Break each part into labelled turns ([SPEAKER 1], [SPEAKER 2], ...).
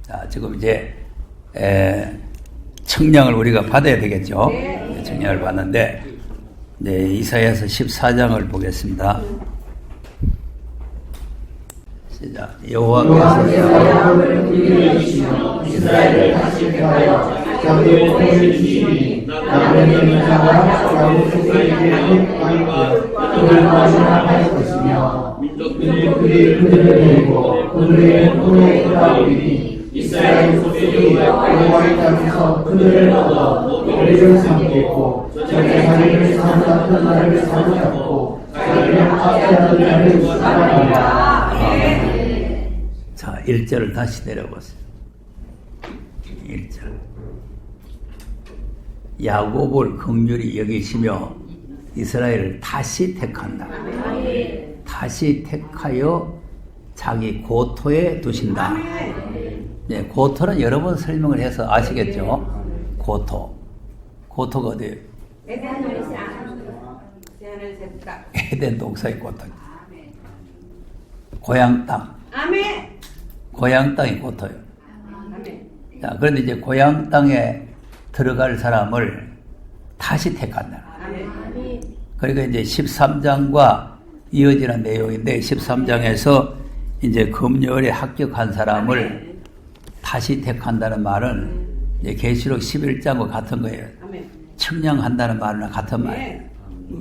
[SPEAKER 1] 자, 지금 이제 청량을 우리가 받아야 되겠죠. 네. 청량을 받는데, 네, 이사야서 14장을 보겠습니다. 시작. 여호와께서
[SPEAKER 2] 야곱을 불리시며 이스라엘을 다시 택하여 자기의 공을 주시니 남편의 자가 자기 속에 왕과 그를 마지막할 것이며 그들이 그들을 데리고 그들의 손에 끌어올리니 이스라엘 속에 여호와의 땅에서 그들을 얻어 머리를 삼겠고 적의 자기를 사로잡던 나를 사로잡고 자기를 압제하던 나를 잡아내리라.
[SPEAKER 1] 자, 1절을 다시 내려보세요. 1절. 야곱을 긍휼히 여기시며 이스라엘을 다시 택한다. 다시 택하여 자기 고토에 두신다. 네, 고토는 여러 번 설명을 해서 아시겠죠? 고토. 고토가 어디예요? 에덴 동산의 고토. 고향 땅.
[SPEAKER 3] 아멘.
[SPEAKER 1] 고향 땅이 고토예요. 자, 그런데 이제 고향 땅에 들어갈 사람을 다시 택한다. 그러니까 이제 13장과 이어지는 내용인데 13장에서 이제 금요일에 합격한 사람을 다시 택한다는 말은 이제 계시록 11장과 같은 거예요. 청량한다는 말이나 같은 말이에요.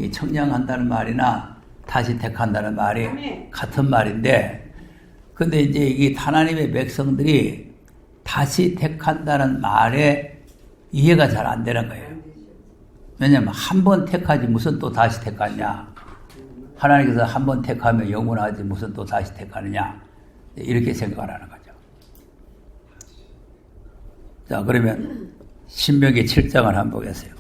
[SPEAKER 1] 이 청량한다는 말이나 다시 택한다는 말이 같은 말인데, 근데 이제 이 하나님의 백성들이 다시 택한다는 말에 이해가 잘 안 되는 거예요. 왜냐하면 한 번 택하지 무슨 또 다시 택하냐. 하나님께서 한 번 택하면 영원하지 무슨 또 다시 택하느냐. 이렇게 생각을 하는 거죠. 자, 그러면 신명기 7장을 한번 보겠어요.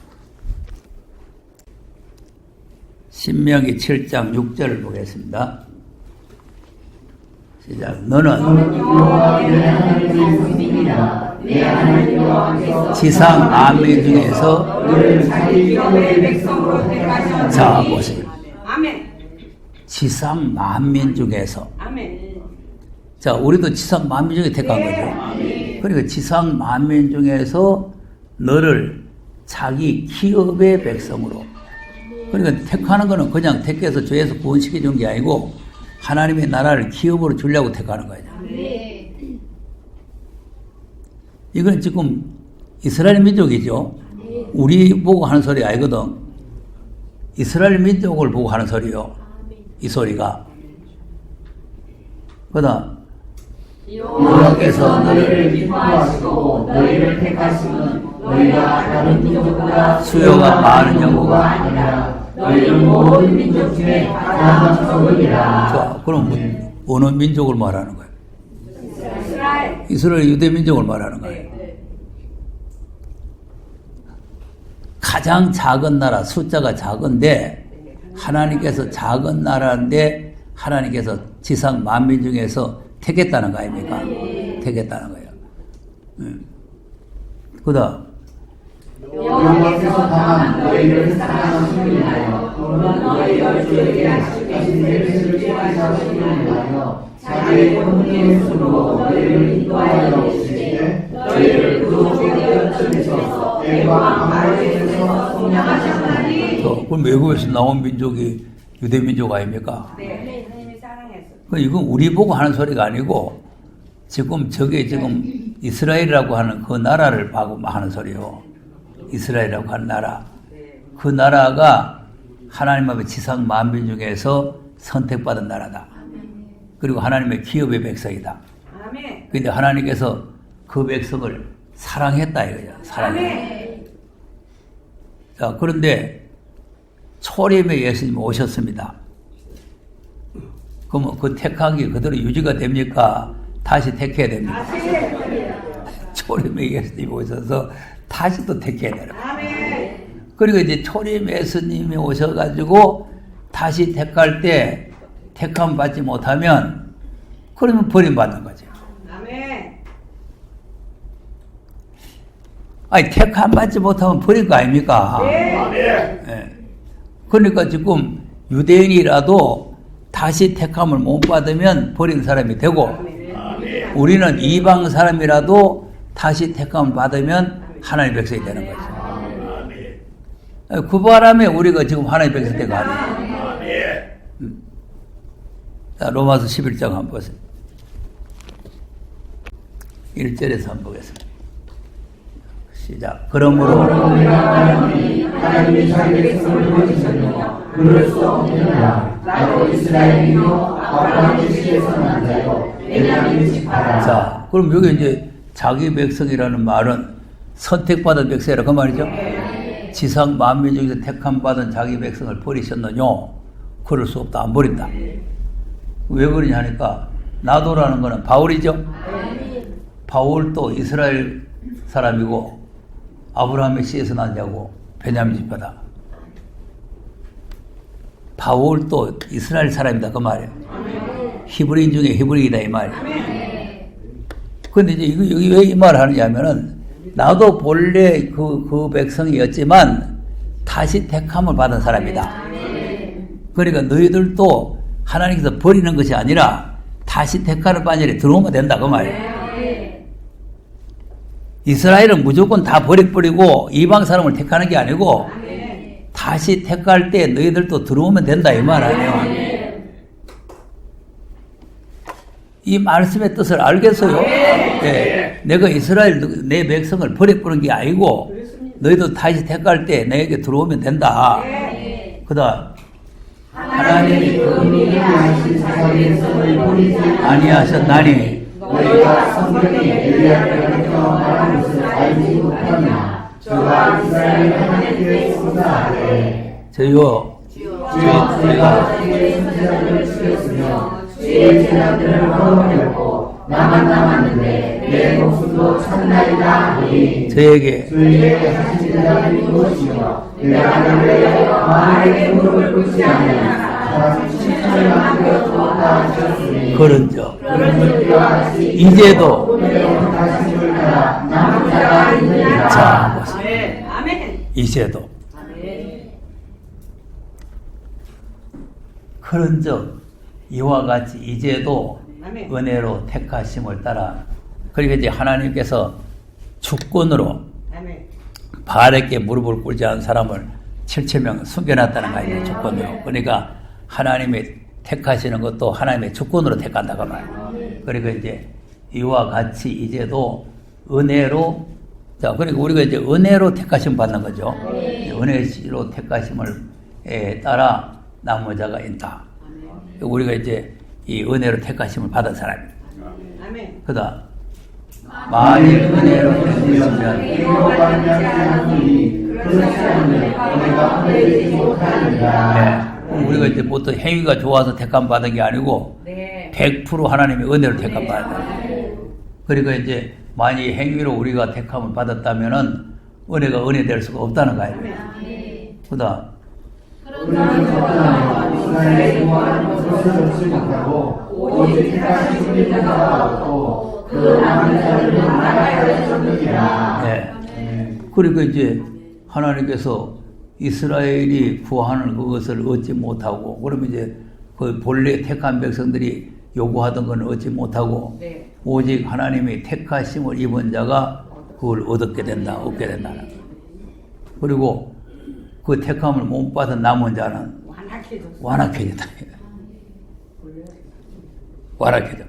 [SPEAKER 1] 신명기 7장 6절을 보겠습니다. 시작. 너는 지상 만민 중에서 자, 보세요. 지상 만민 중에서 자, 우리도 지상 만민 중에 택한 거죠. 그러니까 지상 만민 중에서 너를 자기 기업의 백성으로, 그러니까 택하는 거는 그냥 택해서 죄에서 구원시켜 준 게 아니고 하나님의 나라를 기업으로 주려고 택하는 거예요. 이건 지금 이스라엘 민족이죠. 우리 보고 하는 소리 아니거든. 이스라엘 민족을 보고 하는 소리요. 이 소리가. 그다음
[SPEAKER 2] 여호와께서 너희를 기뻐하시고 너희를 택하시는 너희가 다른 민족보다
[SPEAKER 1] 수요가 많은 영구가
[SPEAKER 2] 아니라 너희는 모든 민족 중에 가장 적으리라.
[SPEAKER 1] 자, 그럼 어느 민족을 말하는 거예요? 이스라엘 유대 민족을 말하는 거예요. 가장 작은 나라, 숫자가 작은데 하나님께서 작은 나라인데 하나님께서 지상 만민 중에서 택했다는 거 아닙니까? 택했다는 거예요. 그다음
[SPEAKER 2] 여호와께서 다만 너희를 사랑하시는 인하여 또는 너희가 주에게 하신 일을 기억하시는 인하여 자기의 본능의 손으로 너희를 인도하여 오시되 너희를 그곳의 여점에서 대왕 아래에서 속량하셨나니.
[SPEAKER 1] 그럼 외국에서 나온 민족이 유대 민족 아닙니까?
[SPEAKER 3] 네, 하나님이 사랑했어.
[SPEAKER 1] 이건 우리 보고 하는 소리가 아니고 지금 저게 지금 이스라엘이라고 하는 그 나라를 보고 하는 소리요. 이스라엘이라고 하는 나라. 그 나라가 하나님 앞에 지상 만민 중에서 선택받은 나라다. 그리고 하나님의 기업의 백성이다. 그런데 하나님께서 그 백성을 사랑했다 이거죠. 사랑했다. 자, 그런데 초림에 예수님이 오셨습니다. 그러면 그 택하기 그대로 유지가 됩니까? 다시 택해야 됩니까? 초림에 예수님이 오셔서 다시 또 택해야 돼요. 그리고 이제 초림 예수님이 오셔가지고 다시 택할 때 택함 받지 못하면 그러면 버림받는 거죠. 아니, 택함 받지 못하면 버린 거 아닙니까? 네. 그러니까 지금 유대인이라도 다시 택함을 못 받으면 버린 사람이 되고 우리는 이방 사람이라도 다시 택함을 받으면 하나님 백성이 되는 거죠. 그 바람에 우리가 지금 하나님 백성 때가 아니에요. 자, 로마서 11장 한번 보세요. 1절에서 한번 보겠습니다. 시작. 그러므로
[SPEAKER 2] 하나님이 자기 백성을 버리셨느냐 그럴 수 없느니라. 나도 이스라엘이요 아브라함의 씨에서 난 자요 베냐민 지파라.
[SPEAKER 1] 자, 그럼 여기 이제 자기 백성이라는 말은 선택받은 백성이라 그 말이죠. 지상 만민 중에서 택함 받은 자기 백성을 버리셨느냐? 그럴 수 없다. 안 버린다. 왜 그러냐 하니까 나도라는 거는 바울이죠. 바울도 이스라엘 사람이고 아브라함의 씨에서 난 자고 베냐민 지파다. 바울도 이스라엘 사람이다 그 말이에요. 히브리인 중에 히브리이다 이 말이에요. 근데 이제 여기 왜 이 말을 하느냐면은 나도 본래 그 백성이었지만 다시 택함을 받은 사람이다. 그러니까 너희들도 하나님께서 버리는 것이 아니라 다시 택하는 반열에 들어오면 된다 그 말이에요. 이스라엘은 무조건 다 버리고 이방 사람을 택하는 게 아니고 다시 택할 때 너희들도 들어오면 된다 이 말 아니에요. 이 말씀의 뜻을 알겠어요? 네. 내가 이스라엘 내 백성을 버려버린 게 아니고 너희도 다시 택할 때 내게 들어오면 된다. 그다음
[SPEAKER 2] 하나님이 그 미리 하신 자기 백성을 버리지
[SPEAKER 1] 아니하셨나니
[SPEAKER 2] 너희가 성경이 엘리야를 말하는 것을 알지 못하냐. 저가 이스라엘 하나님께 선사하되
[SPEAKER 1] 저요
[SPEAKER 2] 저희가 주의 선지자들을 죽였으며 주의 제자들을 허물했고 나만 남았는데 내 목숨도 찾나이다 하니
[SPEAKER 1] 저에게
[SPEAKER 2] 하신 제자들이 무엇이며 내가 너희에게 마음의 무릎을 꿇지 않으나 십자를 만들어 두었다 하셨으니
[SPEAKER 1] 그런즉
[SPEAKER 2] 그와 같이
[SPEAKER 1] 이제도
[SPEAKER 2] 오늘의 다짐을 따라 남은 자가 있느니라.
[SPEAKER 1] 자 보세요.
[SPEAKER 3] 아멘.
[SPEAKER 1] 이제도 그런즉 이와 같이 이제도
[SPEAKER 3] 아멘.
[SPEAKER 1] 은혜로 택하심을 따라 그리고 이제 하나님께서 주권으로
[SPEAKER 3] 아멘.
[SPEAKER 1] 바알에게 무릎을 꿇지 않은 사람을 7,000명 숨겨놨다는 거 아니에요. 주권으로. 그러니까 하나님이 택하시는 것도 하나님의 주권으로 택한다고 말이에요. 그러니까 이제 이와 같이 이제도 은혜로 자 그러니까 우리가 이제 은혜로 택하심 받는 거죠. 은혜로 택하심을 따라 남은 자가 있다. 우리가 이제 이 은혜로 택하심을 받은 사람입니다.
[SPEAKER 3] 아멘.
[SPEAKER 1] 그다음 만일 은혜로 택하시면
[SPEAKER 2] 그렇지 않으면 내가 은혜를 못하느니라.
[SPEAKER 1] 우리가 이제 보통 행위가 좋아서 택함 받은 게 아니고
[SPEAKER 3] 네.
[SPEAKER 1] 100% 하나님의 은혜로 택함 받는 거예요. 그러니까 이제 만약 행위로 우리가 택함을 받았다면은 은혜가 은혜 될 수가 없다는 거예요. 그다음
[SPEAKER 2] 이스라엘의 구원은 것을 얻지 못하고 오직 택하신 분이 나왔고 그 남은 자들은 나가야 줬느니라.
[SPEAKER 1] 네. 그러니까 이제 하나님께서 이스라엘이 구하는 그것을 얻지 못하고 그러면 이제 그 본래 택한 백성들이 요구하던 건 얻지 못하고
[SPEAKER 3] 네.
[SPEAKER 1] 오직 하나님이 택하심을 입은 자가 그걸 얻게 된다, 얻게 된다는 거예요. 그리고 그 택함을 못 받은 남은 자는
[SPEAKER 3] 완악해졌어.
[SPEAKER 1] 완악해진다. 완악해져.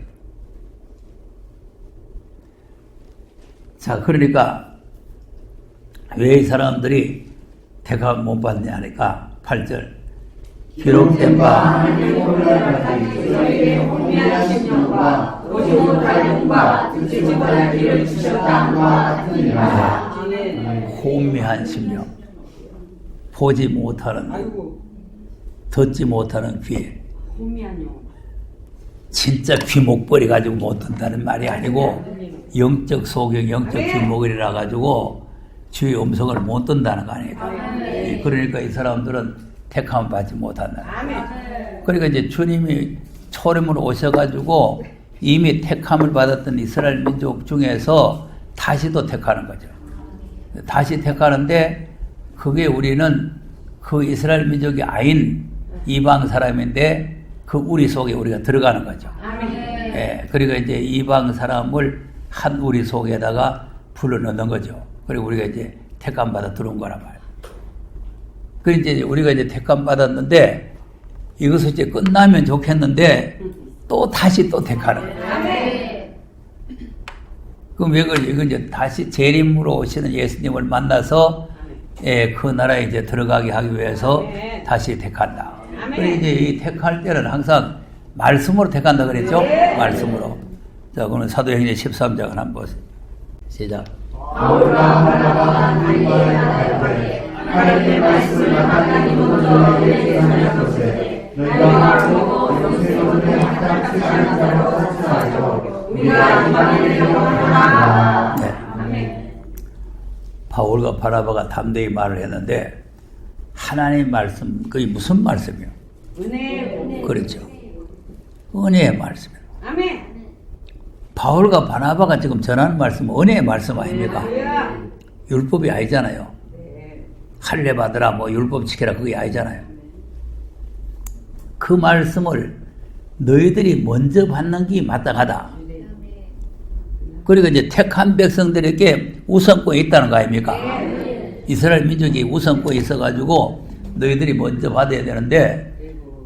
[SPEAKER 1] 자, 그러니까 왜 이 사람들이 택함을 못 받느냐 하니까 8절 기록된 바
[SPEAKER 2] 하나님의 너희에게 혼미하신 영과 오지 못할 영과 듣지 못할 귀를 주셨다과 같으니라.
[SPEAKER 3] 아멘.
[SPEAKER 1] 혼미한 심령 보지 못하는
[SPEAKER 3] 아이고.
[SPEAKER 1] 듣지 못하는 귀
[SPEAKER 3] 혼미한 영.
[SPEAKER 1] 진짜 귀목걸이 가지고 못 듣는다는 말이 아니고 영적 소경, 영적 귀목걸이라 가지고 주의 음성을 못 듣는다는 거 아니에요. 그러니까 이 사람들은 택함을 받지 못한다.
[SPEAKER 3] 아멘.
[SPEAKER 1] 그러니까 이제 주님이 초림으로 오셔가지고 이미 택함을 받았던 이스라엘 민족 중에서 다시도 택하는 거죠. 다시 택하는데 그게 우리는 그 이스라엘 민족이 아닌 이방 사람인데 그 우리 속에 우리가 들어가는 거죠.
[SPEAKER 3] 아멘.
[SPEAKER 1] 예, 그리고 이제 이방 사람을 한 우리 속에다가 불러넣는 거죠. 그리고 우리가 이제 택감 받아 들어온 거란 말이에요. 그리고 이제 우리가 이제 택감 받았는데 이것을 이제 끝나면 좋겠는데 또 다시 또 택하는 거예요. 그럼 왜 그러죠? 이건 이제 다시 재림으로 오시는 예수님을 만나서 예, 그 나라에 이제 들어가게 하기 위해서 다시 택한다. 그리고 이제 이 택할 때는 항상 말씀으로 택한다 그랬죠? 말씀으로. 자, 그러면 사도행전 13장을 한번 보세요. 시작.
[SPEAKER 2] 바울과 바나바가 너희에게 가르치되 하나님의 말씀을 하나님은 너희에게 전하였으되 너희가 보고 영생으로 합당치 않은 자로 선포하여 우리가 이방인에게 하나.
[SPEAKER 1] 네. 바울과 바나바가 담대히 말을 했는데 하나님의 말씀, 그게 무슨 말씀이요?
[SPEAKER 3] 은혜.
[SPEAKER 1] 그렇죠. 은혜의 말씀이에요.
[SPEAKER 3] 아멘.
[SPEAKER 1] 바울과 바나바가 지금 전하는 말씀은 은혜의 말씀 아닙니까? 율법이 아니잖아요. 할례 받으라, 뭐 율법 지켜라, 그게 아니잖아요. 그 말씀을 너희들이 먼저 받는 게 마땅하다. 그리고 이제 택한 백성들에게 우선권이 있다는 거 아닙니까? 이스라엘 민족이 우선권이 있어가지고 너희들이 먼저 받아야 되는데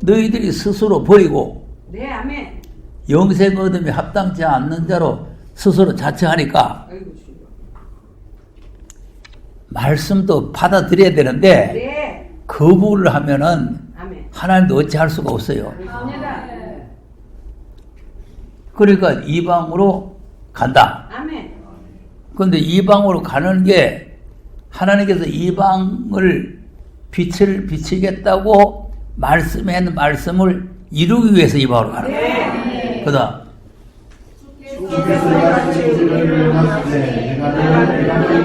[SPEAKER 1] 너희들이 스스로 버리고
[SPEAKER 3] 네, 아멘.
[SPEAKER 1] 영생 얻음에 합당치 않는 자로 스스로 자처하니까 말씀도 받아들여야 되는데
[SPEAKER 3] 네.
[SPEAKER 1] 거부를 하면은
[SPEAKER 3] 아멘.
[SPEAKER 1] 하나님도 어찌할 수가 없어요.
[SPEAKER 3] 그렇습니다.
[SPEAKER 1] 그러니까 이방으로 간다.
[SPEAKER 3] 아멘.
[SPEAKER 1] 그런데 이방으로 가는 게 하나님께서 이방을 빛을 비치겠다고 말씀한 말씀을 이루기 위해서 이방으로 가는 거예요. 그다음
[SPEAKER 2] 주께서 자신을 명하시되 내가 너를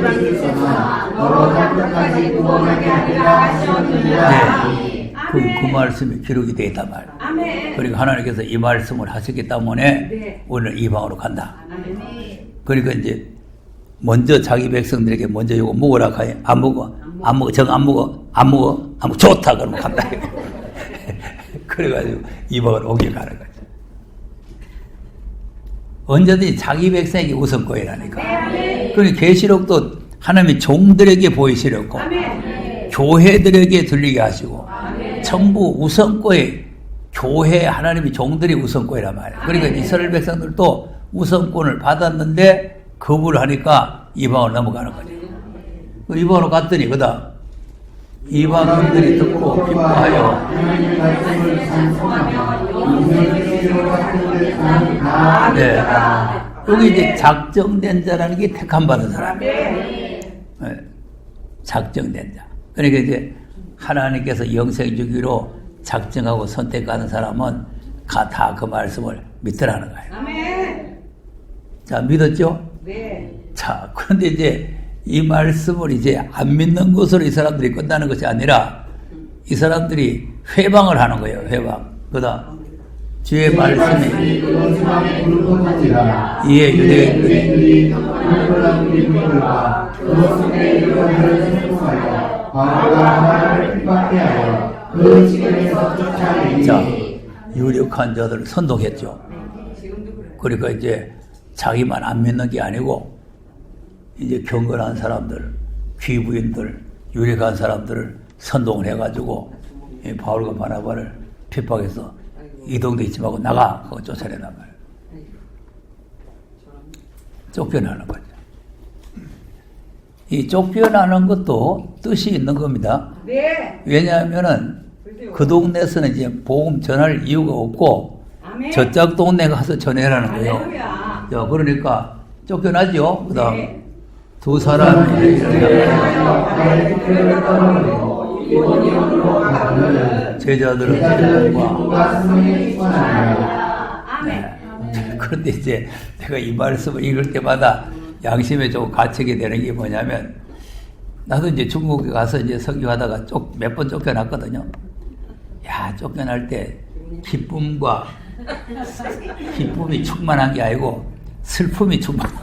[SPEAKER 2] 대단히 있으나 너로 한때까지 구원하게 하리라 하셨느니라.
[SPEAKER 1] 네. 그 말씀이 기록이 되어 있단 말이에요.
[SPEAKER 3] 아멘.
[SPEAKER 1] 그리고 하나님께서 이 말씀을 하셨기 때문에
[SPEAKER 3] 네.
[SPEAKER 1] 오늘 이방으로 간다.
[SPEAKER 3] 아멘.
[SPEAKER 1] 그러니까 이제 먼저 자기 백성들에게 먼저 이거 먹으라 하니 안 먹어, 안 먹어, 정 안 먹어, 안 먹어, 안 먹어, 좋다 그러면 간다. 그래가지고 이방으로 오게 가는 거죠. 언제든지 자기 백성에게 우선권이라니까. 그러니까 계시록도 하나님이 종들에게 보이시렸고 교회들에게 들리게 하시고 전부 우선권이 교회 하나님이 종들이 우선권이란 말이에요. 그러니까 이스라엘 백성들도 우선권을 받았는데 거부를 하니까 이방으로 넘어가는 거죠. 이방으로 갔더니 그다음 이방인들이 듣고 기뻐하여
[SPEAKER 2] 하나님의 말씀을 찬송하며 영생을 이루어 같은 데 사람이 다
[SPEAKER 1] 네. 여기 이제 작정된 자라는 게 택함 받은 사람이에요. 네. 작정된 자. 그러니까 이제 하나님께서 영생 주기로 작정하고 선택하는 사람은 다 그 말씀을 믿으라는 거예요.
[SPEAKER 3] 아멘.
[SPEAKER 1] 자, 믿었죠?
[SPEAKER 3] 네.
[SPEAKER 1] 자, 그런데 이제 이 말씀을 이제 안 믿는 것으로 이 사람들이 끝나는 것이 아니라 이 사람들이 회방을 하는 거예요. 회방. 그다음 주의 말씀이
[SPEAKER 2] 그것만에 불꽃하니라.
[SPEAKER 1] 이에
[SPEAKER 2] 유대인들이 불꽃한 민물과 그것에 유대인들을 생각하여 바로가 하나님을 핍박해 하여 그 집에서 쫓아내니.
[SPEAKER 1] 자, 유력한 자들을 선동했죠.
[SPEAKER 3] 지금도 그래요.
[SPEAKER 1] 그러니까 이제 자기만 안 믿는 게 아니고 이제 경건한 사람들, 귀부인들, 유력한 사람들을 선동을 해가지고 이 바울과 바나바를 핍박해서 이 동네 있지 말고 나가 그거 쫓아내단 말이에요. 쫓겨나는 거죠. 이 쫓겨나는 것도 뜻이 있는 겁니다.
[SPEAKER 3] 네.
[SPEAKER 1] 왜냐하면은 그 동네에서는 이제 복음 전할 이유가 없고
[SPEAKER 3] 아멘.
[SPEAKER 1] 저쪽 동네 가서 전해라는 거예요.
[SPEAKER 3] 할렐루야.
[SPEAKER 1] 자, 그러니까 쫓겨나죠. 그다음
[SPEAKER 3] 네.
[SPEAKER 1] 두 사람이 제자들은 기쁨과 그런데 이제 내가 이 말씀을 읽을 때마다 양심에 좀 갇히게 되는 게 뭐냐면 나도 이제 중국에 가서 이제 설교하다가 몇 번 쫓겨났거든요. 야, 쫓겨날 때 기쁨이 충만한 게 아니고 슬픔이 충만한.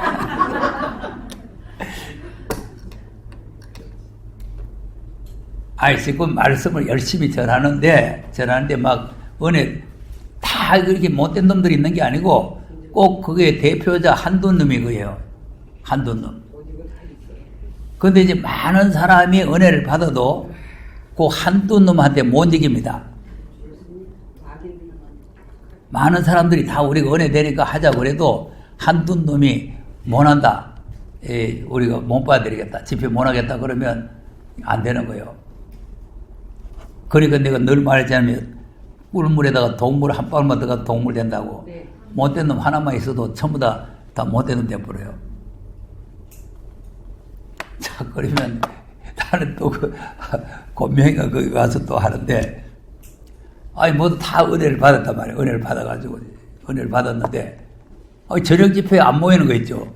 [SPEAKER 1] 아니, 지금 말씀을 열심히 전하는데 막 은혜 다 그렇게 못된 놈들이 있는 게 아니고 꼭 그게 대표자 한두 놈이 그예요. 한두 놈. 그런데 이제 많은 사람이 은혜를 받아도 그 한두 놈한테 못 이깁니다. 많은 사람들이 다 우리가 은혜 되니까 하자고 그래도 한두 놈이 못한다. 우리가 못 받아들이겠다. 집회 못 하겠다. 그러면 안 되는 거예요. 그러니까 내가 늘 말하자면 꿀물에다가 동물 한 방울만 들어가도 동물 된다고.
[SPEAKER 3] 네.
[SPEAKER 1] 못된 놈 하나만 있어도 전부 다 못된 놈 돼버려요. 자, 그러면 나는 또 권명이가 거기 가서 또 하는데, 아니, 모두 다 은혜를 받았단 말이에요. 은혜를 받아가지고. 은혜를 받았는데, 저녁 집회에 안 모이는 거 있죠.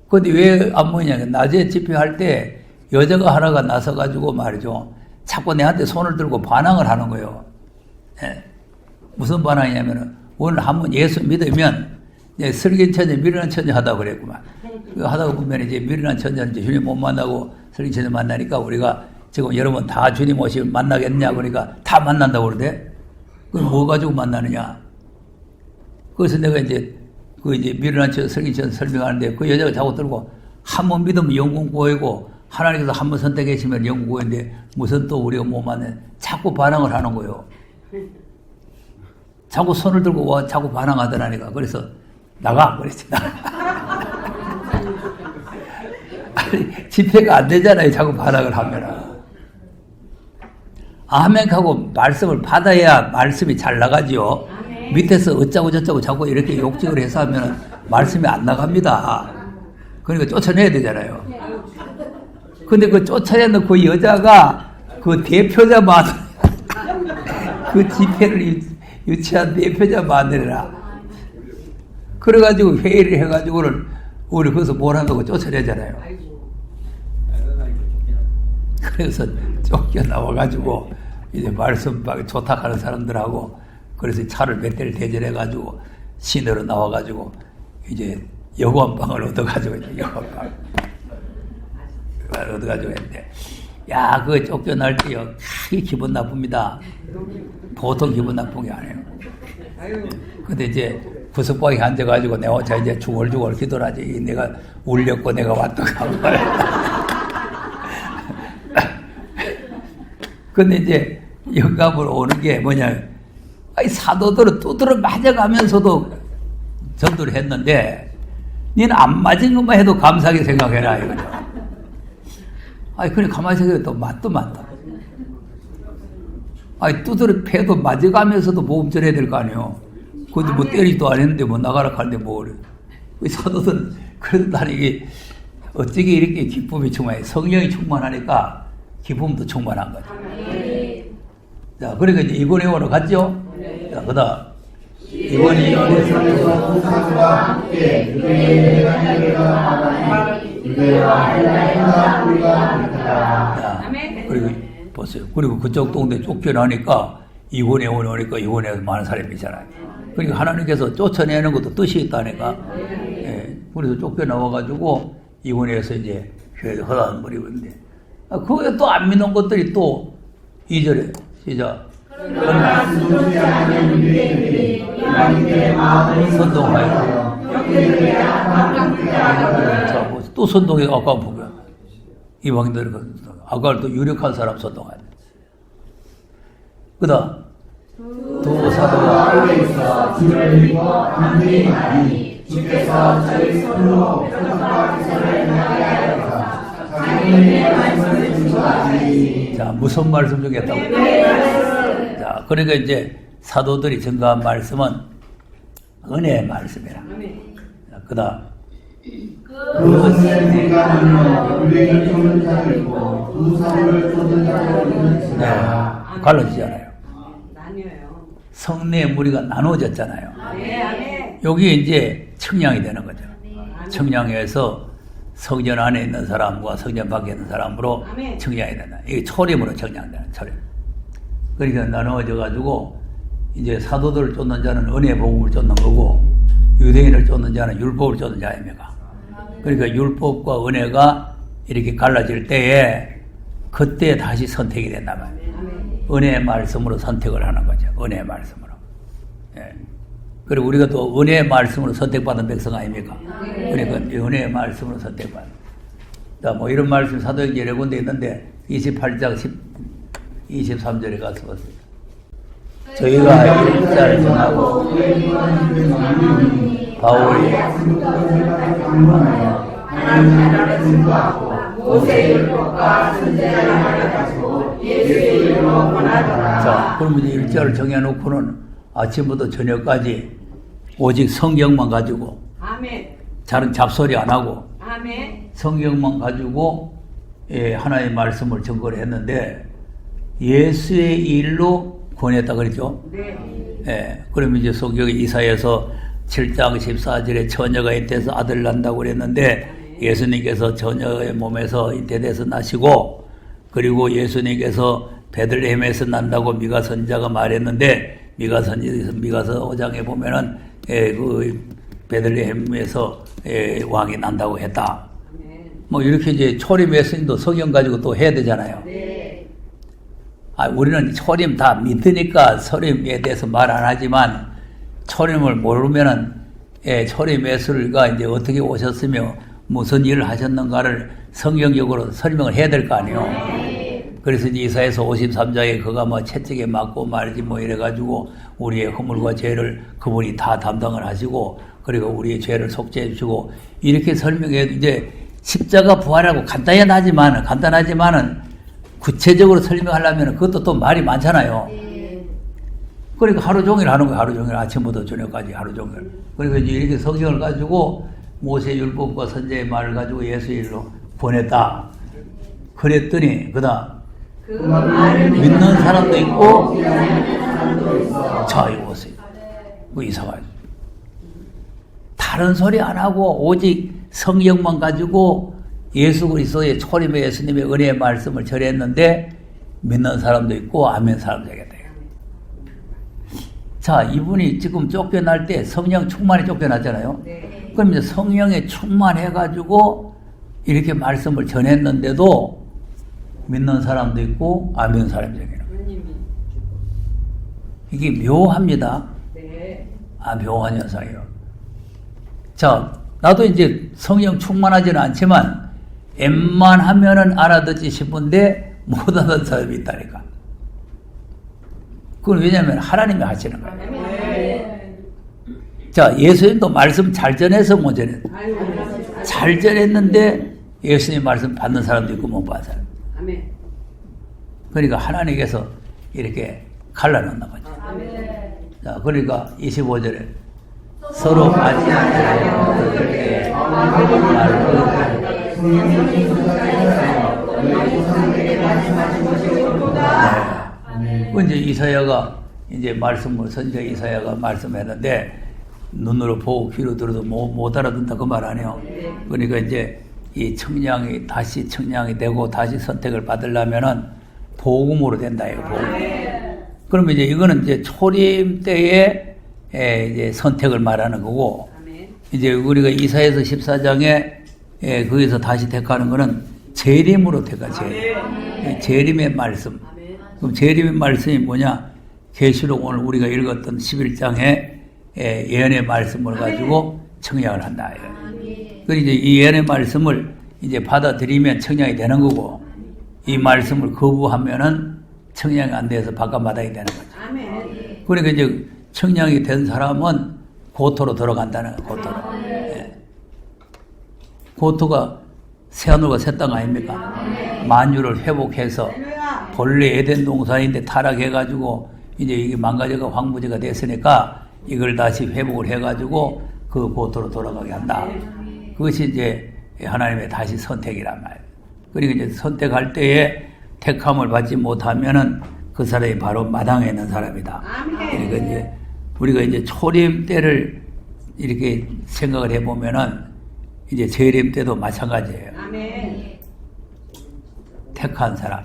[SPEAKER 1] 근데 왜 안 모이냐면, 낮에 집회할 때 여자가 하나가 나서가지고 말이죠. 자꾸 내한테 손을 들고 반항을 하는 거예요. 예. 무슨 반항이냐면은, 오늘 한번 예수 믿으면, 슬긴 천재, 미련한 천재 하다고 그랬구만. 하다가 보면 이제 미련한 천재는 이제 주님 못 만나고 슬긴 천재 만나니까 우리가 지금 여러분 다 주님 오시면 만나겠냐? 그러니까 다 만난다고 그러대. 그럼 뭐 가지고 만나느냐? 그래서 내가 이제 미련한 천재, 슬긴 천재 설명하는데 그 여자가 자꾸 들고 한 번 믿으면 영국 보이고 하나님께서 한 번 선택하시면 영국 보이는데 무슨 또 우리가 못 만나? 자꾸 반항을 하는 거예요. 자꾸 손을 들고 와, 자꾸 반항하더라니까. 그래서 나가! 그랬지, 아니, 집회가 안 되잖아요. 자꾸 반항을 하면은. 아멘하고 말씀을 받아야 말씀이 잘 나가지요. 밑에서 어쩌고 저쩌고 자꾸 이렇게 욕직을 해서 하면 말씀이 안 나갑니다. 그러니까 쫓아내야 되잖아요. 근데 그 쫓아내는 그 여자가 그 대표자 마누라, 그 집회를 유치한 대표자 마누라. 그래가지고 회의를 해가지고는 우리 거기서 뭘 한다고 쫓아내잖아요. 그래서 쫓겨나와가지고 이제 말씀 조탁하는 사람들하고 그래서 차를 몇 대를 대전해가지고 시내로 나와가지고 이제 여관방을 얻어가지고 여관방 얻어가지고 했는데 야 그거 쫓겨날 때요 크게 기분 나쁩니다. 보통 기분 나쁜 게 아니에요. 근데 이제 구석방에 앉아가지고 내가 혼자 이제 중얼중얼 기도를 하지. 내가 울렸고 내가 왔다가 근데 이제 영감으로 오는 게 뭐냐. 아니, 사도들은 두드러 맞아가면서도 전도를 했는데, 니는 안 맞은 것만 해도 감사하게 생각해라, 이거죠. 아니, 그래, 가만히 생각해 또 맞다. 아니, 두드러 패도 맞아가면서도 모금 전해야 될 거 아니에요. 근데 뭐 때리지도 안 했는데 뭐 나가라 하는데 뭐 그래. 사도들은 그래도 나는 이게 어떻게 이렇게 기쁨이 충만해. 성령이 충만하니까 기쁨도 충만한 거죠. 자, 그러니까 이제 이고레오로 갔죠? 자, 그 다음. 이고니
[SPEAKER 2] 예루살렘에서 부산과 함께 유대인의 하나님과 유대와 헬라인과 우리가 있다.
[SPEAKER 1] 자, 그리고 보세요. 그리고 그쪽 동네 쫓겨나니까 이고니에 오니까 이고니에서 많은 사람이 있잖아요. 그러니까 하나님께서 쫓아내는 것도 뜻이 있다니까. 예, 그래서 쫓겨나와가지고 이고니에서 이제 허다한 버리고 있는데. 그게 또 안 믿는 것들이 또 2절에 시작. 선동하여. 자, 또 선동해. 아까 보면 이방인들이 아까 또 유력한 사람 선동하여. 그 다음 두 사도가
[SPEAKER 2] 주를 믿고 담대히 하니 주께서 저희 손으로 표적과 기사를 행하게 하여서 자기의 말씀을 증거하시니.
[SPEAKER 1] 자, 무슨 말씀 중에 했다고? 자, 그러니까 이제 사도들이 증거한 말씀은 은혜의 말씀이라. 그 다음
[SPEAKER 2] 그 은혜를 우리가 믿는 우리를 쫓는 자도 있고 두 사도를 쫓는 자도 있는지라.
[SPEAKER 1] 갈라지잖아요.
[SPEAKER 3] 나뉘어요.
[SPEAKER 1] 성내의 무리가 나누어졌잖아요.
[SPEAKER 3] 아멘.
[SPEAKER 1] 여기 이제 청량이 되는 거죠. 청량해서 성전 안에 있는 사람과 성전 밖에 있는 사람으로 청량이 된다. 이게 초림으로 청량되는 초림. 그러니까 나누어져 가지고 이제 사도들을 쫓는 자는 은혜 복음을 쫓는 거고 유대인을 쫓는 자는 율법을 쫓는 자입니다. 그러니까 율법과 은혜가 이렇게 갈라질 때에 그때 다시 선택이 된단 말이에요. 은혜의 말씀으로 선택을 하는 거죠. 은혜의 말씀으로. 예. 그리고 우리가 또 은혜의 말씀으로 선택받은 백성 아닙니까? 그러니까 은혜의 말씀으로 선택받은. 자, 뭐 이런 말씀 사도행전 여러 군데 있는데 28장 23절에 가서 보세요. 저희가 일자를 정하고 바울이
[SPEAKER 2] 하나님 나라를 증거하고 모세의 율법과 선지자의 말을 가지고 예수의 이름으로 권하더라.
[SPEAKER 1] 자, 그러면 이제 일자를 정해놓고는 아침부터 저녁까지 오직 성경만 가지고
[SPEAKER 3] 아멘.
[SPEAKER 1] 다른 잡소리 안 하고
[SPEAKER 3] 아멘.
[SPEAKER 1] 성경만 가지고 하나님의 말씀을 증거를 했는데 예수의 일로 권했다 그랬죠?
[SPEAKER 3] 네.
[SPEAKER 1] 그러면 이제 성경에 이사야서 7장 14절에 처녀가 잉태해서 아들 난다고 그랬는데 예수님께서 처녀의 몸에서 잉태돼서 나시고 그리고 예수님께서 베들레헴에서 난다고 미가 선지자가 말했는데 미가서 5장에 보면은 그 베들레헴에서 왕이 난다고 했다. 뭐 이렇게 이제 초림 예수님도 성경 가지고 또 해야 되잖아요.
[SPEAKER 3] 네.
[SPEAKER 1] 우리는 초림 다 믿으니까 초림에 대해서 말 안 하지만 초림을 모르면은 초림 예수가 이제 어떻게 오셨으며 무슨 일을 하셨는가를 성경적으로 설명을 해야 될 거 아니에요. 그래서 이제 이사야서 53장에 그가 뭐 채찍에 맞고 말이지 뭐 이래가지고 우리의 허물과 죄를 그분이 다 담당을 하시고 그리고 우리의 죄를 속죄해 주시고 이렇게 설명해도 이제 십자가 부활하고 간단하지만은 구체적으로 설명하려면 그것도 또 말이 많잖아요. 그러니까 하루 종일 하는 거예요. 하루 종일 아침부터 저녁까지 하루 종일. 그러니까 이제 이렇게 성경을 가지고 모세 율법과 선지자의 말을 가지고 예수의 일로 보냈다. 그랬더니 그다음 믿는 사람도 있고 자 이거 보세요. 그 이상하죠. 다른 소리 안 하고 오직 성경만 가지고 예수 그리스도의 초림의 예수님의 은혜의 말씀을 전했는데 믿는 사람도 있고 아멘 사람도 있겠다. 자, 이분이 지금 쫓겨날 때 성령 충만이 쫓겨났잖아요.
[SPEAKER 3] 네.
[SPEAKER 1] 그럼 이제 성령에 충만해가지고 이렇게 말씀을 전했는데도 믿는 사람도 있고 아멘 사람도 있고 이게 묘합니다.
[SPEAKER 3] 네.
[SPEAKER 1] 묘한 현상이에요. 자, 나도 이제 성령 충만하지는 않지만 웬만하면은 알아듣지 싶은데 못 알아듣는 사람이 있다니까. 그건 왜냐하면 하나님이 하시는 거예요. 자, 예수님도 말씀 잘 전해서 못 전했어. 잘 전했는데 예수님 말씀 받는 사람도 있고 못 받는 사람.
[SPEAKER 3] 아멘.
[SPEAKER 1] 그러니까 하나님께서 이렇게 갈라놓는 거죠. 자, 그러니까 25절에 서로 맞지 않게 그렇게 그 이제 이사야가 이제 말씀을 선지자 이사야가 말씀했는데 눈으로 보고 귀로 들어도 못 알아듣는다 그 말 아니에요. 그러니까 이제 이 청량이 다시 청량이 되고 다시 선택을 받으려면은 복음으로 된다 이거 복음. 그러면 이제 이거는 이제 초림 때에 이제 선택을 말하는 거고 이제 우리가 이사야서 14장에 거기서 다시 택하는 거는 재림으로 택하 재림의 말씀. 그럼 재림의 말씀이 뭐냐? 계시록 오늘 우리가 읽었던 11장에 예언의 말씀을 가지고 청량을 한다. 그래서 이제 이 예언의 말씀을 이제 받아들이면 청량이 되는 거고 이 말씀을 거부하면은 청량이 안 돼서 바깥마당이 되는 거죠. 그러니까 이제 청량이 된 사람은 고토로 들어간다는 거예요. 고토로. 고토가 새하늘과 새 땅 아닙니까? 만유를 회복해서 본래 에덴 동산인데 타락해가지고 이제 이게 망가져가 황무지가 됐으니까 이걸 다시 회복을 해가지고 그 고토로 돌아가게 한다. 그것이 이제 하나님의 다시 선택이란 말이에요. 그리고 이제 선택할 때에 택함을 받지 못하면은 그 사람이 바로 마당에 있는 사람이다. 그러니까 이제 우리가 이제 초림 때를 이렇게 생각을 해보면은 이제 재림 때도 마찬가지예요. 택한 사람.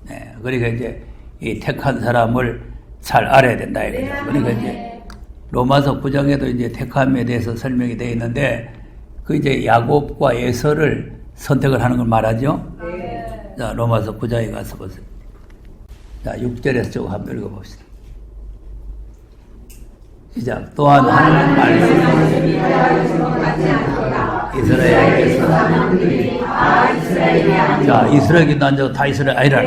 [SPEAKER 1] 네. 그러니까 이제 이 택한 사람을 잘 알아야 된다 이거죠. 그러니까 이제 로마서 9장에도 이제 택함에 대해서 설명이 되어 있는데 그 이제 야곱과 에서를 선택을 하는 걸 말하죠. 자, 로마서 9장에 가서 보세요. 자, 6절에서 쭉 한번 읽어봅시다. 시작. 또한 하나님 말씀이 이스라엘에게서 자, 이스라엘이 난자가 다 이스라엘 아니라.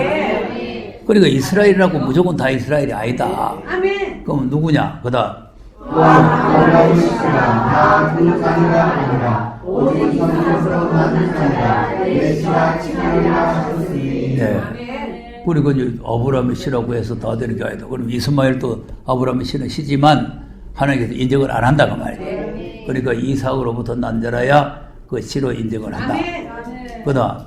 [SPEAKER 1] 그러니까 이스라엘이라고 무조건 다 이스라엘이 아니다.
[SPEAKER 3] 아멘.
[SPEAKER 1] 그럼 누구냐? 그다음
[SPEAKER 2] 또한 놀라운 시간 다그 자리가 아니라 오직 성령으로 만든 자가 메시아 칭하리라 하셨으니
[SPEAKER 1] 네.
[SPEAKER 3] 아멘.
[SPEAKER 1] 그리고 이제 아브라함의 씨라고 해서 다들 이렇게 하다. 그럼 이스마엘도 아브라함의 씨는 씨지만 하나님께서 인정을 안 한다 그 말이에요. 그러니까 이삭으로부터 난 자라야 그 씨로 인정을 한다.
[SPEAKER 3] 아멘.
[SPEAKER 1] 그다음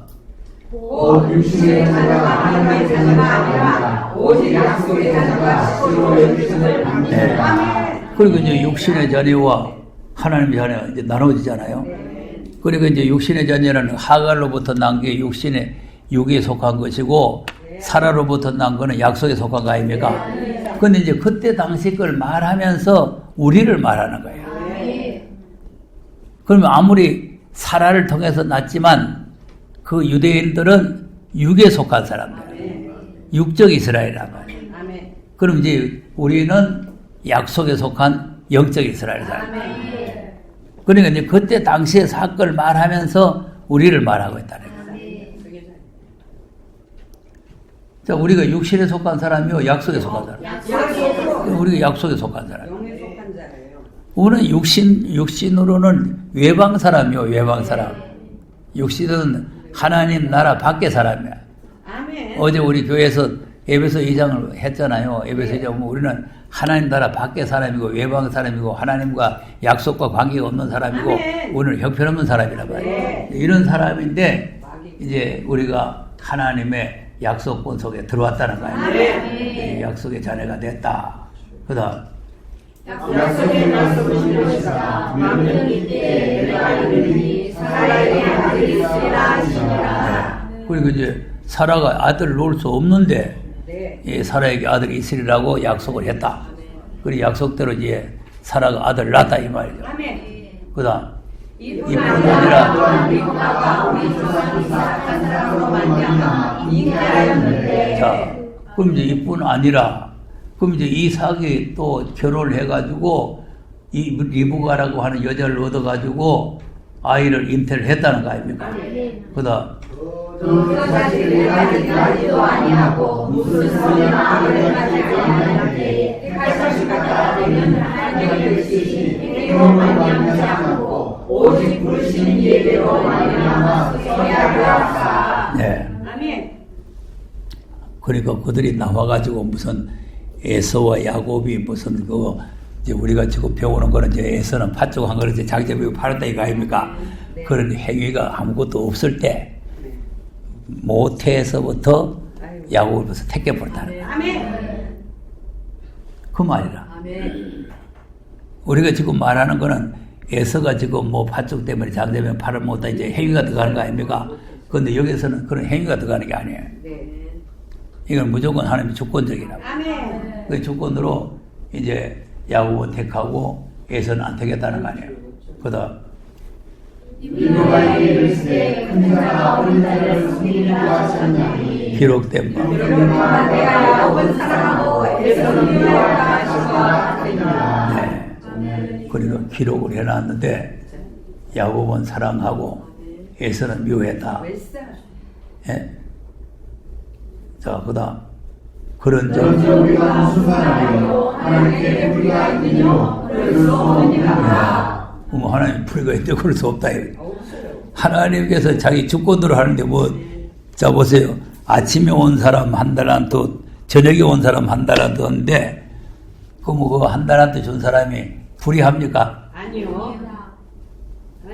[SPEAKER 2] 곧 육신의 자녀가 하나님의 자녀가 아니라 오직 약속의 자녀가 씨로 육신을 받는
[SPEAKER 1] 네.
[SPEAKER 2] 자라.
[SPEAKER 1] 그리고 이제 육신의 자녀와 하나님의 자녀가 이제 나눠지잖아요. 그리고 이제 육신의 자녀는 하갈로부터 난 게 육에 속한 것이고 사라로부터 난 거는 약속에 속한 거 아닙니까? 근데 이제 그때 당시 걸 말하면서 우리를 말하는 거예요. 그러면 아무리 사라를 통해서 났지만 그 유대인들은 육에 속한 사람들, 육적 이스라엘이란 말이에요.
[SPEAKER 3] 아멘.
[SPEAKER 1] 그럼 이제 우리는 약속에 속한 영적 이스라엘 사람. 그러니까 이제 그때 당시의 사건을 말하면서 우리를 말하고 있다는 거예요. 자, 우리가 육신에 속한 사람이요, 약속에 속한 사람. 우리가 약속에 속한 사람.
[SPEAKER 3] 영에 속한 자예요.
[SPEAKER 1] 우리는 육신으로는 외방 사람이요, 외방 사람. 육신은 하나님 나라 밖의 사람이야.
[SPEAKER 3] 아멘.
[SPEAKER 1] 어제 우리 교회에서 에베소 2장을 했잖아요. 에베소 2장 우리는 하나님 나라 밖의 사람이고 외방 사람이고 하나님과 약속과 관계가 없는 사람이고
[SPEAKER 3] 아멘.
[SPEAKER 1] 우리는 형편없는 사람이란 말이에요.
[SPEAKER 3] 네.
[SPEAKER 1] 이런 사람인데 이제 우리가 하나님의 약속권 속에 들어왔다는 거 아니에요. 약속의 자녀가 됐다. 그 다음
[SPEAKER 2] 약속의 말씀을 신으시다 만명 이때 내가 이르니 사라에게 아들이 있으리라 하시니라.
[SPEAKER 1] 그리고 이제 사라가 아들을 놓을 수 없는데
[SPEAKER 3] 네.
[SPEAKER 1] 사라에게 아들이 있으리라고 약속을 했다. 그리고 약속대로 이제 사라가 아들을 낳았다 이 말이죠.
[SPEAKER 3] 아멘.
[SPEAKER 1] 그 다음
[SPEAKER 3] 이뿐
[SPEAKER 1] 아니라
[SPEAKER 3] 또한 우리 부하가 우리 조상 이삭 한 사람으로 말미암아 잉태하였는데.
[SPEAKER 1] 자, 그럼 이제 이뿐 아니라 그럼 이제 이삭이 또 결혼을 해가지고 이 리브가라고 하는 여자를 얻어가지고 아이를 잉태를 했다는 거 아닙니까? 그 다음
[SPEAKER 2] 그 사실을 아직까지도 아니하고 무슨 소리나 아들을 가지지 아니하는데 칼사시 같다 되면 하나님의 뜻이 행위로 말미암지 않고 오직 부르시는 예배로 말미암아 서게 하려 하사.
[SPEAKER 1] 네.
[SPEAKER 3] 아멘.
[SPEAKER 1] 그러니까 그들이 나와가지고 무슨 에서와 야곱이 무슨 이제 우리가 지금 배우는 거는 이제 에서는 팥죽 한 그릇에 자기 집에 팔았다 이거 아닙니까? 그런 행위가 아무것도 없을 때 모태에서부터 야곱을 벌써 택해버렸다는 거야.
[SPEAKER 3] 아멘.
[SPEAKER 1] 그 말이라.
[SPEAKER 3] 아멘.
[SPEAKER 1] 우리가 지금 말하는 거는 에서가 지금 뭐 팥죽 때문에 장되면 팔을 못다 이제 행위가 들어가는 거 아닙니까? 그런데 여기서는 그런 행위가 들어가는 게 아니에요.
[SPEAKER 3] 네.
[SPEAKER 1] 이건 무조건 하나님의 주권적이라고.
[SPEAKER 3] 아멘.
[SPEAKER 1] 그 주권으로 이제 야곱은 택하고 에서는 안 택했다는 거 아니에요. 그 다음
[SPEAKER 2] 이누가 이르시되 큰 자가 어린 자를 숨기려고 하셨나니
[SPEAKER 1] 기록된 바.
[SPEAKER 3] 내가 야곱은 사랑하고 에서는 미워하다 하시와 같으니라.
[SPEAKER 1] 네. 그리고 기록을 해놨는데 야곱은 사랑하고 에서는 미워했다. 예? 자, 그 다음 그런
[SPEAKER 2] 그런즉
[SPEAKER 1] 점
[SPEAKER 2] 우리가 무슨 사람이요 하나님께 불의가 있느뇨 그럴 수 없느니라.
[SPEAKER 1] 뭐 하나님 불의가 있는데 그럴 수 없다. 하나님께서 자기 주권으로 하는데 자 보세요. 아침에 온 사람 한 달란트, 저녁에 온 사람 한 달란트 하는데 그럼 그 한 달란트 준 사람이 불의합니까?
[SPEAKER 3] 아니요.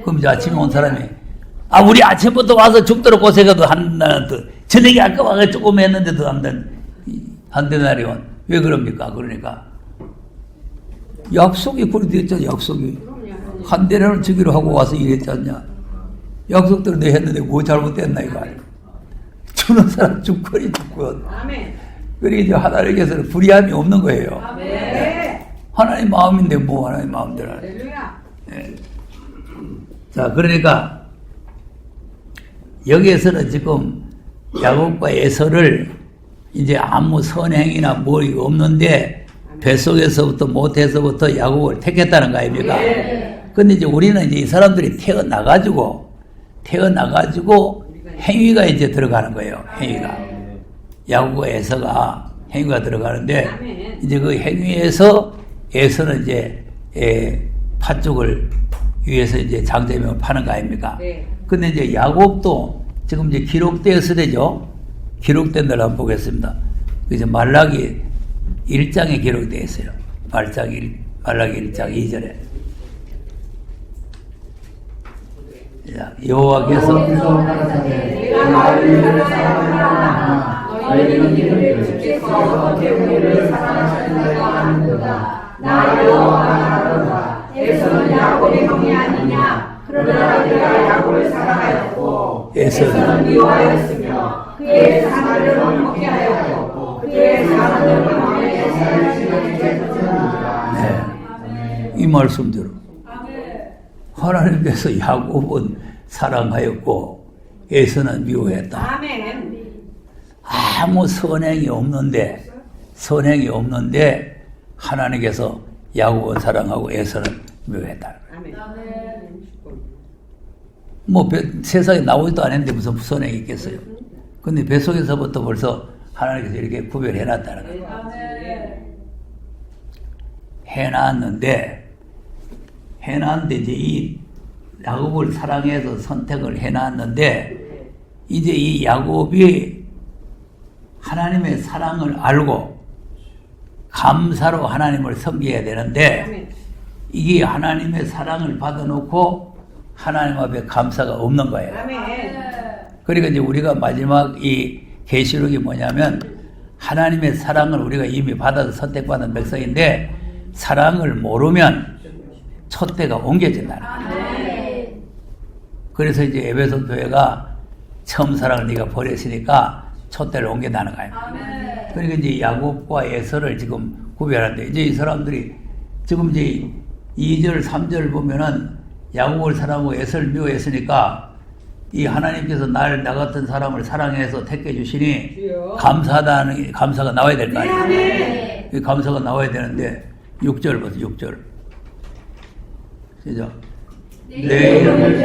[SPEAKER 1] 그럼 이제 아침에 온 사람이 우리 아침부터 와서 죽도록 고생해도 한 달란트, 저녁에 아까 와서 조금 했는데도 한 데나리온 왜 그럽니까? 그러니까 약속이 그렇게 됐잖아. 약속이 한 대라는 주기로 하고 와서 일했지 않냐. 약속대로 내 했는데 뭐 잘못됐나 이거 아니야. 주는 사람 주권이 주권.
[SPEAKER 3] 아멘.
[SPEAKER 1] 그래 이제 하나님께서는 불의함이 없는 거예요.
[SPEAKER 3] 아멘.
[SPEAKER 1] 하나님 마음인데 뭐 하나님 마음대로 하네.
[SPEAKER 3] 할렐루야.
[SPEAKER 1] 자, 그러니까 여기에서는 지금 야곱과 에서를 이제 아무 선행이나 뭐 없는데 뱃속에서부터 모태에서부터 야곱을 택했다는 거 아닙니까? 근데 이제 우리는 이제 이 사람들이 태어나가지고 행위가 이제 들어가는 거예요. 행위가. 야곱과 에서가 행위가 들어가는데 이제 그 행위에서 에서는 이제 팥죽을 위해서 이제 장자명을 파는 거 아닙니까? 근데 이제 야곱도 지금 이제 기록되어서 되죠. 기록된 걸 한번 보겠습니다. 이제 말라기 1장에 기록되어 있어요. 말라기 1장 2절에. 여호와께서
[SPEAKER 3] 내가 너희를 사랑하노라. 너희는 이를 주께서 우리를 사랑하신다고 하는도다. 나 여호와가 하노라. 에서는 야곱의 형이 아니냐. 그러나 내가 야곱을 사랑하였고 에서는 미워하였으며 그의 사람을 먹게 하였고 그의 사람을 왕에게 사랑하시는
[SPEAKER 1] 네, 이 말씀대로 하나님께서 야곱은 사랑하였고 에서는 미워했다.
[SPEAKER 3] 아멘.
[SPEAKER 1] 아무 선행이 없는데 하나님께서 야곱은 사랑하고 에서는 미워했다.
[SPEAKER 3] 아멘.
[SPEAKER 1] 뭐 세상에 나오지도 않았는데 무슨 선행이 있겠어요. 근데 뱃속에서부터 벌써 하나님께서 이렇게 구별해놨다는 거예요. 해놨는데 이제 이 야곱을 사랑해서 선택을 해놨는데 이제 이 야곱이 하나님의 사랑을 알고 감사로 하나님을 섬겨야 되는데 이게 하나님의 사랑을 받아놓고 하나님 앞에 감사가 없는 거예요. 그러니까 이제 우리가 마지막 이 계시록이 뭐냐면 하나님의 사랑을 우리가 이미 받아서 선택받은 백성인데 사랑을 모르면 촛대가 옮겨진다는 거예요. 그래서 이제 에베소 교회가 처음 사랑을 네가 버렸으니까 촛대를 옮겨나는 거예요. 그러니까 이제 야곱과 에서를 지금 구별하는데 이제 이 사람들이 지금 이제 2절, 3절을 보면은 야곱을 사랑하고 에서를 미워했으니까 이 하나님께서 나 같은 사람을 사랑해서 택해 주시니 감사하다는 감사가 나와야 될 거 아니에요. 이 감사가 나와야 되는데 6절 보세요. 6절. 시작. 내 이름을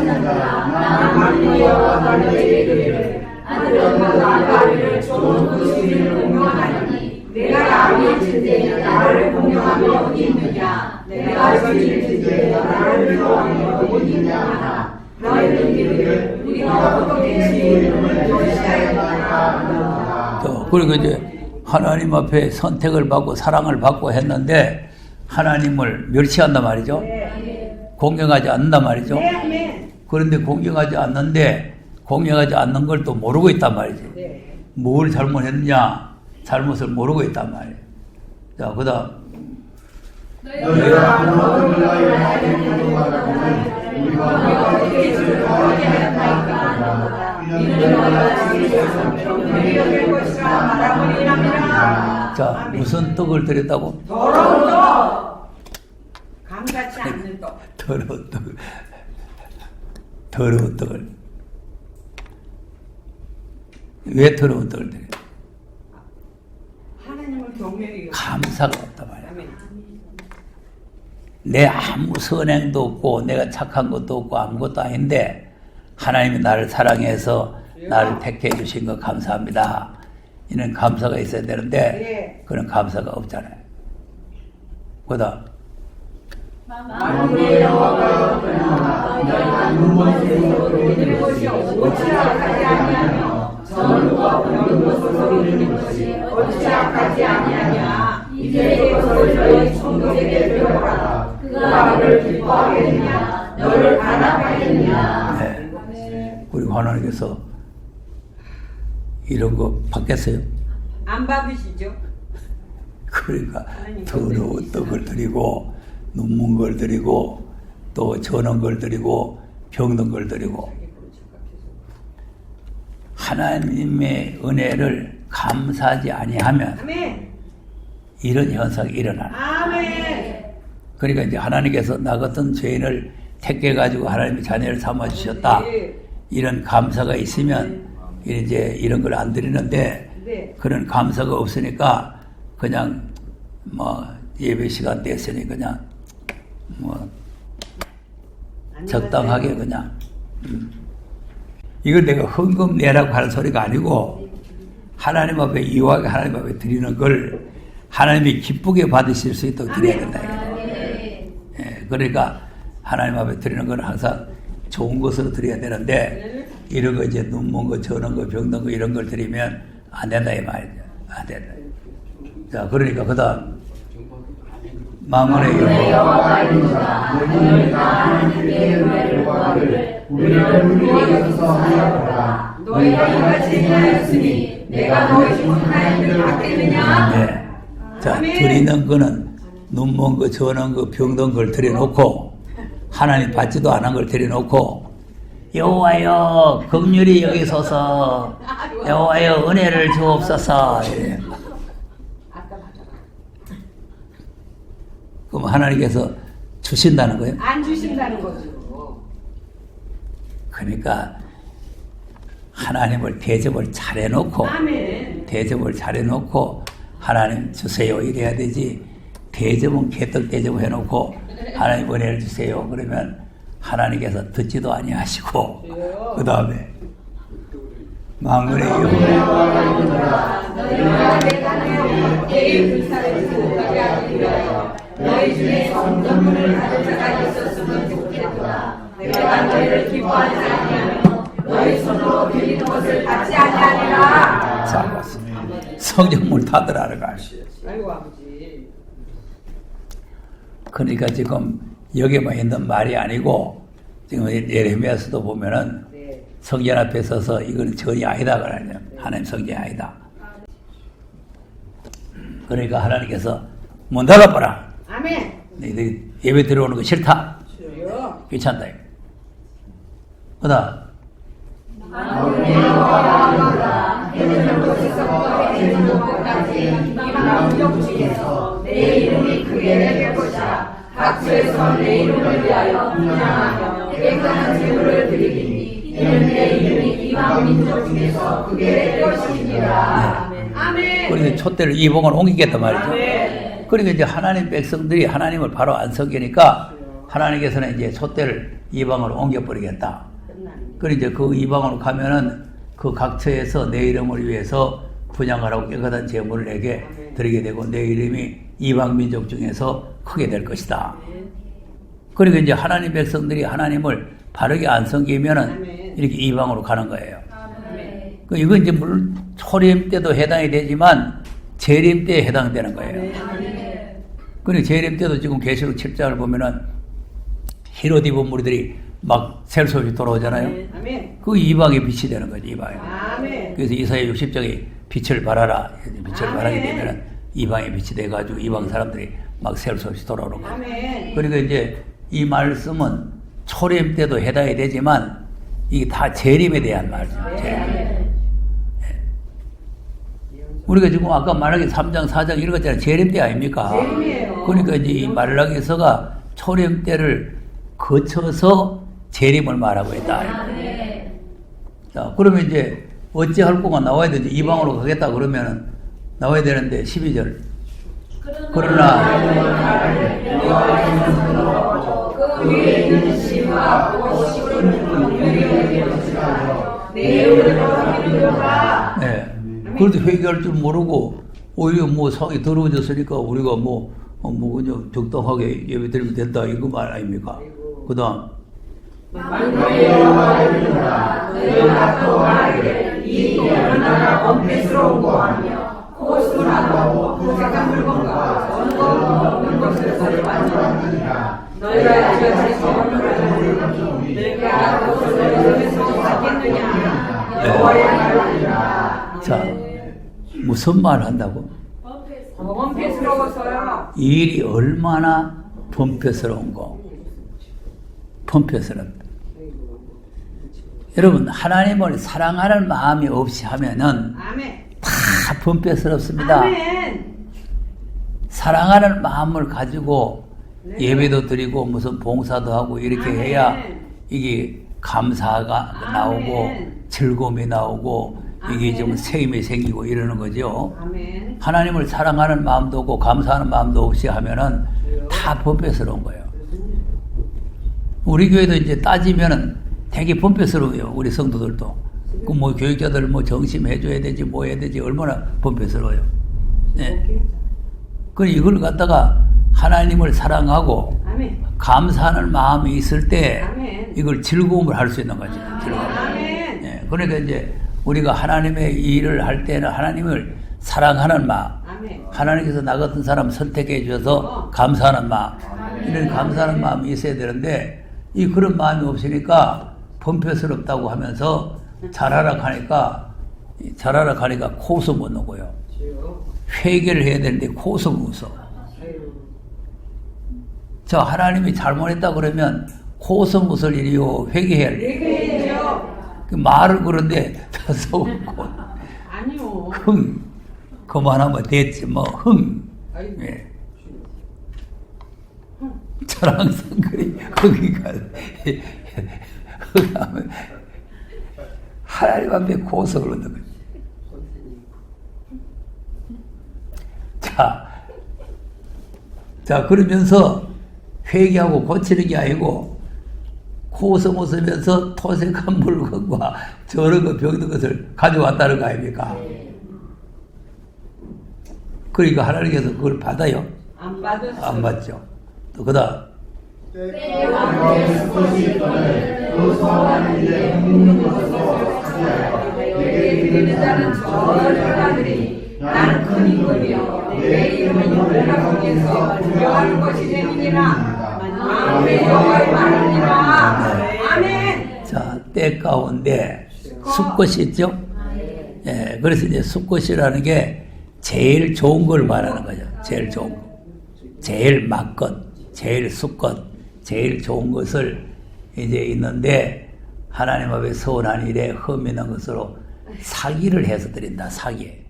[SPEAKER 3] 나는 여호와가 너희에게 이르기를 아들과 나를 좋은 구주를 공경하니 내가 아비의 진대 나를 공경함이 어디 있느냐 내가 주의 진대 나를 미워함이 어디 있느냐 하나 너희는 이르기를 우리가 어떻게 주의 이름을 멸시하였나이까.
[SPEAKER 1] 그리고 이제 하나님 앞에 선택을 받고 사랑을 받고 했는데 하나님을 멸시한단 말이죠. 공경하지 않는단 말이죠. 그런데 공경하지 않는 걸 또 모르고 있단 말이지. 뭘 잘못했느냐 잘못을 모르고 있단 말이에요. 자, 그 다음
[SPEAKER 2] 너희가 모든 너희를 하나님의 우리가 어떻게 주를 거하게 하였나이까. 이는 너희가 주께서 평생이 여길 것이라 말하거니와.
[SPEAKER 1] 자, 무슨 떡을 드렸다고?
[SPEAKER 3] 더러운 떡. 감같이 않는 떡.
[SPEAKER 1] 더러운 떡을. 더러운 떡을. 왜 더러운 떡을 드려요?
[SPEAKER 3] 하나님을 경외히
[SPEAKER 1] 감사가 없단 말이야. 내 아무 선행도 없고 내가 착한 것도 없고 아무것도 아닌데 하나님이 나를 사랑해서 나를 택해 주신 거 감사합니다. 이런 감사가 있어야 되는데 그런 감사가 없잖아요. 그다음
[SPEAKER 3] 만군의 여호와가 그러나 너희가 눈먼 소리를 것이 어찌 악하지 아니하며 전과 보는 것으로 이르는 것이 어찌 악하지 아니하냐. 이제 이것을 너희 총독에게 배워라. 그가 너를 기뻐하겠느냐 너를 반합하겠느냐.
[SPEAKER 1] 네. 우리 하나님께서 이런 거 받겠어요?
[SPEAKER 3] 안 받으시죠?
[SPEAKER 1] 그러니까 더러운 떡을 드리고 눈문 걸 드리고 또 저는 걸 드리고 병든 걸 드리고 하나님의 은혜를 감사하지 아니하면
[SPEAKER 3] 아멘.
[SPEAKER 1] 이런 현상이 일어나는.
[SPEAKER 3] 아멘.
[SPEAKER 1] 그러니까 이제 하나님께서 나 같은 죄인을 택해 가지고 하나님의 자녀를 삼아 주셨다. 이런 감사가 있으면 이제 이런 걸 안 드리는데 그런 감사가 없으니까 그냥 뭐 예배 시간 됐으니 그냥 뭐 적당하게 그냥 이걸 내가 헌금 내라고 하는 소리가 아니고 하나님 앞에 이와게 하나님 앞에 드리는 걸 하나님이 기쁘게 받으실 수 있도록 드려야 된다. 예, 그러니까 하나님 앞에 드리는 건 항상 좋은 것으로 드려야 되는데 이런 거 이제 눈먼 거, 저런 거, 병든 거 이런 걸 드리면 안 된다 이 말이죠. 안 된다. 자, 그러니까 그다음 만군의
[SPEAKER 2] 여호와가 이르노라 너희는 나 하나님께 은혜를 구하기를 우리를 불리게 여기서 하여라. 너희가 이같이 행하였으니 내가 너희 중 하나님을 받겠느냐?
[SPEAKER 1] 네. 자, 드리는 거는 눈먼 거, 저런 거, 병든 걸 드려놓고 하나님 받지도 않은 걸 드려놓고 여호와여 긍휼히 여기소서 여호와여 은혜를 주옵소서. 예. 그럼 하나님께서 주신다는 거예요?
[SPEAKER 3] 안 주신다는 거죠.
[SPEAKER 1] 그러니까 하나님을 대접을 잘해놓고
[SPEAKER 3] 아멘.
[SPEAKER 1] 대접을 잘해놓고 하나님 주세요 이래야 되지. 대접은 개떡 대접 해놓고 하나님 은혜를 주세요 그러면 하나님께서 듣지도 아니하시고 그 다음에 만군의 여호와
[SPEAKER 2] 너희가 내가 너희에게 불사를 구하게 하기 위하여 너희 중에 성전문을 가진 자가 있었으면 좋겠도다. 내가 너희를 기뻐하지 아니하며 너희 손으로 드리는 것을 받지 아니하리라.
[SPEAKER 1] 자, 맞습니다. 성경물 타더라는 거 아시죠?
[SPEAKER 3] 아이고 아버지.
[SPEAKER 1] 그러니까 지금 여기만 있는 말이 아니고 지금 예레미야서도 보면은
[SPEAKER 3] 네.
[SPEAKER 1] 성전 앞에 서서 이건 전이 아니다 그러냐. 하나님 성전이 아니다. 그러니까 하나님께서 문 닫아봐라.
[SPEAKER 3] 아멘.
[SPEAKER 1] 너희들 예배 들어오는 거 싫다.
[SPEAKER 3] 주여.
[SPEAKER 1] 귀찮다. 그다음
[SPEAKER 2] 해주는 곳에서부터 해주는 곳까지 이방 민족 중에서 내 이름이 크게 될 것이라. 각처에서 내 이름을 위하여 분양하며 깨끗한 제물을 드리리니 이는 내 이름이 이방 민족 중에서 크게 될 것이니라.
[SPEAKER 3] 아멘.
[SPEAKER 1] 그래서 촛대를 이방으로 옮기겠단 말이죠.
[SPEAKER 3] 아멘.
[SPEAKER 1] 그러니까 이제 하나님 백성들이 하나님을 바로 안 섬기니까 하나님께서는 이제 촛대를 이방으로 옮겨버리겠다. 그리고 이제 그 이방으로 가면은 그 각처에서 내 이름을 위해서 분양을 하고 깨끗한 제물을 내게 드리게 되고 내 이름이 이방 민족 중에서 크게 될 것이다. 그리고 이제 하나님 백성들이 하나님을 바르게 안 섬기면은 이렇게 이방으로 가는 거예요. 그 이건 이제 물론 초림 때도 해당이 되지만 재림 때에 해당되는 거예요. 그리고 재림 때도 지금 계시록 7장을 보면은 흰옷 입은 무리들이 막 셀소없이 돌아오잖아요.
[SPEAKER 3] 아멘.
[SPEAKER 1] 그 이방의 빛이 되는 거죠. 이방이.
[SPEAKER 3] 아멘.
[SPEAKER 1] 그래서 이사야 60장에 빛을 발하라. 빛을 발하게 되면은 이방의 빛이 돼가지고 이방 사람들이 막 셀소없이 돌아오는 거예요.
[SPEAKER 3] 아멘.
[SPEAKER 1] 그러니까 이제 이 말씀은 초림 때도 해당이 되지만 이게 다 재림에 대한 말이죠. 재림. 우리가 지금 아까 말하기 3장, 4장 이런 거 있잖아요. 재림 때 아닙니까?
[SPEAKER 3] 재림이에요.
[SPEAKER 1] 그러니까 이제 이 말라기서가 초림 때를 거쳐서 재림을 말하고 있다. 자, 그러면 이제 어찌할 거가 나와야 되지? 이방으로 가겠다 그러면은 나와야 되는데 12절. 그러나
[SPEAKER 2] 그 위에 있는 신과 오시는 분들이 내 이름으로 이르노라.
[SPEAKER 1] 네. 그래도 회개할 줄 모르고 오히려 뭐 성이 더러워졌으니까 우리가 그냥 적당하게 예배 드리면 된다 이거 말 아닙니까? 그 다음
[SPEAKER 2] 만군의 여호와가 이르노라. 너희가 또 말하기를 이 얼마나 엄폐스러운 거하며 고순하고 부족한 물건과 전거 없는 것을 가져왔느니라. 너희가 이같이 저물을 내가 그것을 너희에서 받겠느냐. 여호와의 말이니라.
[SPEAKER 1] 자 무슨 말 한다고?
[SPEAKER 3] 범패스러워서요.
[SPEAKER 1] 이 일이 얼마나 범패스러운 거. 범패스럽다. 여러분 하나님을 사랑하는 마음이 없이 하면은
[SPEAKER 3] 아멘.
[SPEAKER 1] 다 범패스럽습니다.
[SPEAKER 3] 아멘.
[SPEAKER 1] 사랑하는 마음을 가지고 예배도 드리고 무슨 봉사도 하고 이렇게 해야 이게 감사가 나오고 즐거움이 나오고 이게 좀 세임이 생기고 이러는 거죠.
[SPEAKER 3] 아멘.
[SPEAKER 1] 하나님을 사랑하는 마음도 없고 감사하는 마음도 없이 하면은 다 범죄스러운 거예요. 우리 교회도 이제 따지면은 되게 범죄스러워요. 우리 성도들도. 그 뭐 교육자들 뭐 정심해줘야 되지 뭐 해야 되지 얼마나 범죄스러워요. 네. 그 이걸 갖다가 하나님을 사랑하고
[SPEAKER 3] 아멘.
[SPEAKER 1] 감사하는 마음이 있을 때
[SPEAKER 3] 아멘.
[SPEAKER 1] 이걸 즐거움을 할 수 있는 거죠. 즐거움.
[SPEAKER 3] 아멘.
[SPEAKER 1] 네. 그러니까 이제 우리가 하나님의 일을 할 때는 하나님을 사랑하는 마음,
[SPEAKER 3] 아멘.
[SPEAKER 1] 하나님께서 나 같은 사람 선택해 주셔서 감사하는 마음, 이런 감사하는 마음이 있어야 되는데 이 그런 마음이 없으니까 범죄스럽다고 하면서 잘하라 하니까 코웃음 못 놓고요. 회개를 해야 되는데 코웃음 웃어. 저 하나님이 잘못했다 그러면 코웃음 웃을 일이요 회개해야 할 일.
[SPEAKER 3] 회개해요.
[SPEAKER 1] 그 말을 그런데 다소 웃고
[SPEAKER 3] 아니요.
[SPEAKER 1] 그만하면 됐지 뭐
[SPEAKER 3] 아이고.
[SPEAKER 1] 예. 저는 항상 그래 거기가 하면 하나님 앞에 고성을 얻는 거예요. 자 그러면서 회개하고 고치는 게 아니고 고성 웃으면서 토색한 물건과 저런 거 병든 것을 가져왔다는 거 아닙니까? 그러니까 하나님께서 그걸 받아요?
[SPEAKER 3] 안 받았어요.
[SPEAKER 1] 안 받죠. 또 그다음
[SPEAKER 2] 때와 그의 수컷이 있거늘 그 소원하는 일에 묻는 것으로 하시하여 내게 드리는 자는 저를 떠나들이 나는 큰 임금이요 내 이름은 영원한 중에서 두려워하는 것이 되느니라. 아멘. 여호와의 말이니라. 아멘.
[SPEAKER 1] 자, 때 가운데 수컷이 있죠? 예, 그래서 이제 수컷이라는 게 제일 좋은 걸 말하는 거죠. 제일 좋은 거. 제일 맞것, 제일 수컷, 제일 좋은 것을 이제 있는데 하나님 앞에 서운한 일에 흠 있는 것으로 사기를 해서 드린다. 사기.